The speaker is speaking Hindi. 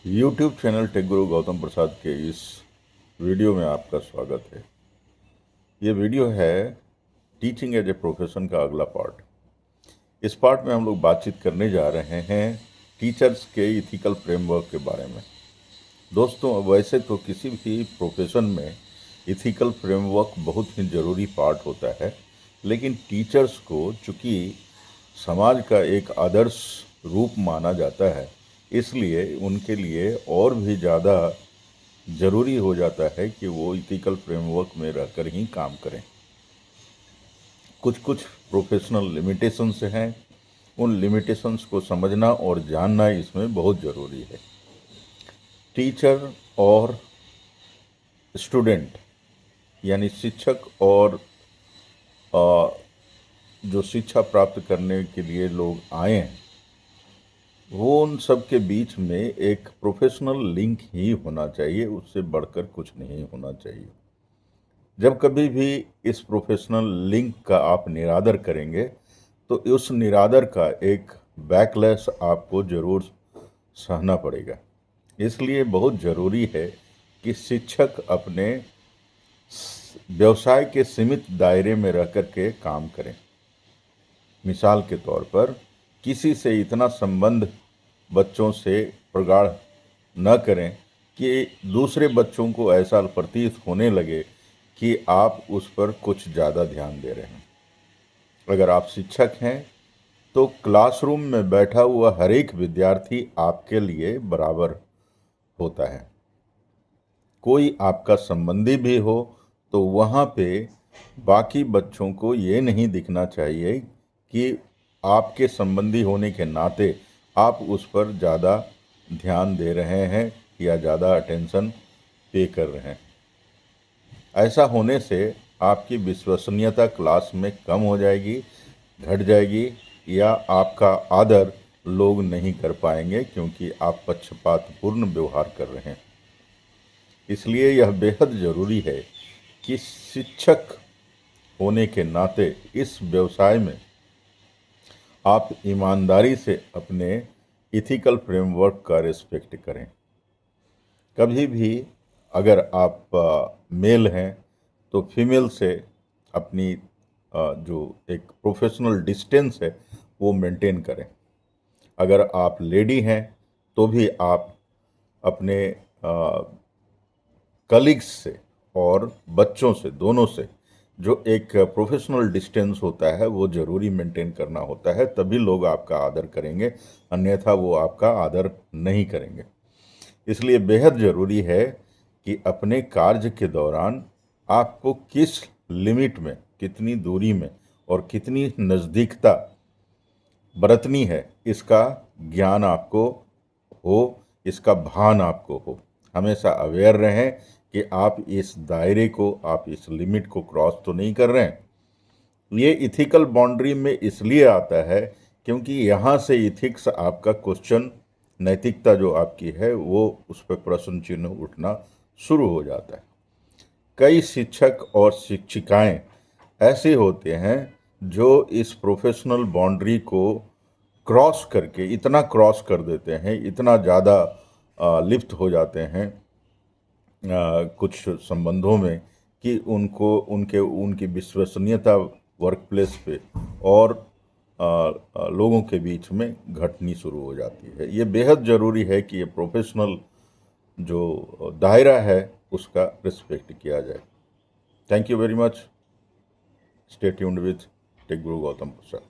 YouTube channel take guru Gautam प्रसाद के इस वीडियो में आपका स्वागत है। ये वीडियो है टीचिंग एज ए प्रोफेशन का अगला पार्ट। इस पार्ट में हम लोग बातचीत करने जा रहे हैं टीचर्स के इथिकल फ्रेमवर्क के बारे में। दोस्तों, वैसे तो किसी भी प्रोफेशन में इथिकल फ्रेमवर्क बहुत ही ज़रूरी पार्ट होता है, लेकिन टीचर्स को चूँकि समाज का एक आदर्श रूप माना जाता है, इसलिए उनके लिए और भी ज़्यादा ज़रूरी हो जाता है कि वो इथिकल फ्रेमवर्क में रहकर ही काम करें। कुछ कुछ प्रोफेशनल लिमिटेशंस हैं, उन लिमिटेशंस को समझना और जानना इसमें बहुत ज़रूरी है। टीचर और स्टूडेंट यानी शिक्षक और जो शिक्षा प्राप्त करने के लिए लोग आए हैं, वो उन सब के बीच में एक प्रोफेशनल लिंक ही होना चाहिए, उससे बढ़कर कुछ नहीं होना चाहिए। जब कभी भी इस प्रोफेशनल लिंक का आप निरादर करेंगे तो उस निरादर का एक बैकलैश आपको ज़रूर सहना पड़ेगा। इसलिए बहुत ज़रूरी है कि शिक्षक अपने व्यवसाय के सीमित दायरे में रह कर के काम करें। मिसाल के तौर पर किसी से इतना संबंध बच्चों से प्रगाढ़ न करें कि दूसरे बच्चों को ऐसा प्रतीत होने लगे कि आप उस पर कुछ ज़्यादा ध्यान दे रहे हैं। अगर आप शिक्षक हैं तो क्लासरूम में बैठा हुआ हर एक विद्यार्थी आपके लिए बराबर होता है। कोई आपका संबंधी भी हो तो वहाँ पे बाकी बच्चों को ये नहीं दिखना चाहिए कि आपके संबंधी होने के नाते आप उस पर ज़्यादा ध्यान दे रहे हैं या ज़्यादा अटेंशन पे कर रहे हैं। ऐसा होने से आपकी विश्वसनीयता क्लास में कम हो जाएगी, घट जाएगी, या आपका आदर लोग नहीं कर पाएंगे क्योंकि आप पक्षपातपूर्ण व्यवहार कर रहे हैं। इसलिए यह बेहद ज़रूरी है कि शिक्षक होने के नाते इस व्यवसाय में आप ईमानदारी से अपने इथिकल फ्रेमवर्क का रिस्पेक्ट करें। कभी भी अगर आप मेल हैं तो फीमेल से अपनी जो एक प्रोफेशनल डिस्टेंस है वो मेंटेन करें। अगर आप लेडी हैं तो भी आप अपने कलीग्स से और बच्चों से, दोनों से जो एक प्रोफेशनल डिस्टेंस होता है वो ज़रूरी मेंटेन करना होता है, तभी लोग आपका आदर करेंगे, अन्यथा वो आपका आदर नहीं करेंगे। इसलिए बेहद ज़रूरी है कि अपने कार्य के दौरान आपको किस लिमिट में, कितनी दूरी में और कितनी नज़दीकता बरतनी है, इसका ज्ञान आपको हो, इसका भान आपको हो। हमेशा अवेयर रहें कि आप इस दायरे को, आप इस लिमिट को क्रॉस तो नहीं कर रहे हैं। ये इथिकल बाउंड्री में इसलिए आता है क्योंकि यहाँ से इथिक्स आपका क्वेश्चन, नैतिकता जो आपकी है वो उस पर प्रश्न चिन्ह उठना शुरू हो जाता है। कई शिक्षक और शिक्षिकाएं ऐसे होते हैं जो इस प्रोफेशनल बाउंड्री को क्रॉस करके इतना क्रॉस कर देते हैं, इतना ज़्यादा लिप्त हो जाते हैं कुछ संबंधों में कि उनकी विश्वसनीयता वर्क प्लेस पे और लोगों के बीच में घटनी शुरू हो जाती है। ये बेहद ज़रूरी है कि ये प्रोफेशनल जो दायरा है उसका रिस्पेक्ट किया जाए। Thank you very much. Stay tuned with tech guru Gautam Prasad.